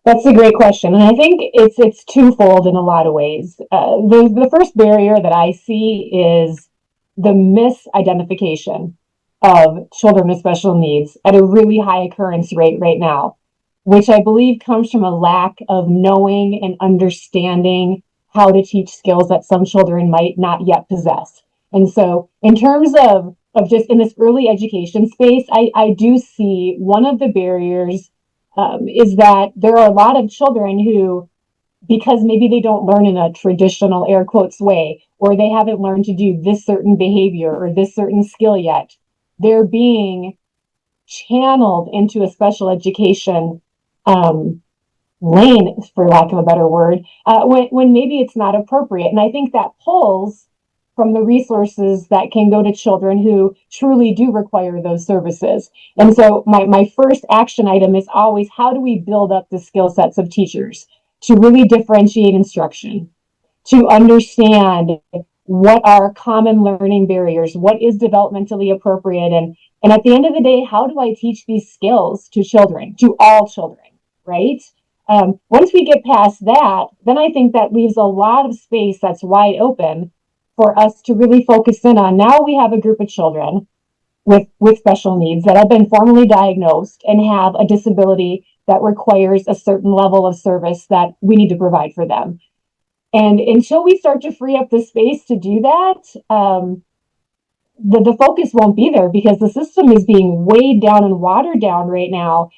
That's a great question, and I think it's twofold in a lot of ways. The first barrier that I see is the misidentification of children with special needs at a really high occurrence rate right now, which I believe comes from a lack of knowing and understanding how to teach skills that some children might not yet possess. And so, in terms of just in this early education space, I do see one of the barriers is that there are a lot of children who, because maybe they don't learn in a traditional air quotes way, or they haven't learned to do this certain behavior or this certain skill yet, they're being channeled into a special education um, lane, for lack of a better word, when maybe it's not appropriate. And I think that pulls from the resources that can go to children who truly do require those services. And so my first action item is always, how do we build up the skill sets of teachers to really differentiate instruction, to understand what are common learning barriers, what is developmentally appropriate, and at the end of the day, how do I teach these skills to children, to all children, right? Once we get past that, then I think that leaves a lot of space that's wide open for us to really focus in on. Now we have a group of children with special needs that have been formally diagnosed and have a disability that requires a certain level of service that we need to provide for them. And until we start to free up the space to do that, the focus won't be there because the system is being weighed down and watered down right now.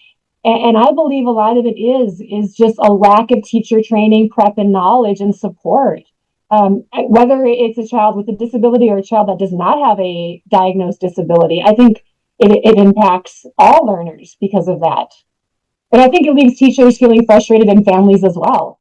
And I believe a lot of it is just a lack of teacher training, prep, and knowledge and support. Whether it's a child with a disability or a child that does not have a diagnosed disability, I think it impacts all learners because of that. And I think it leaves teachers feeling frustrated and families as well.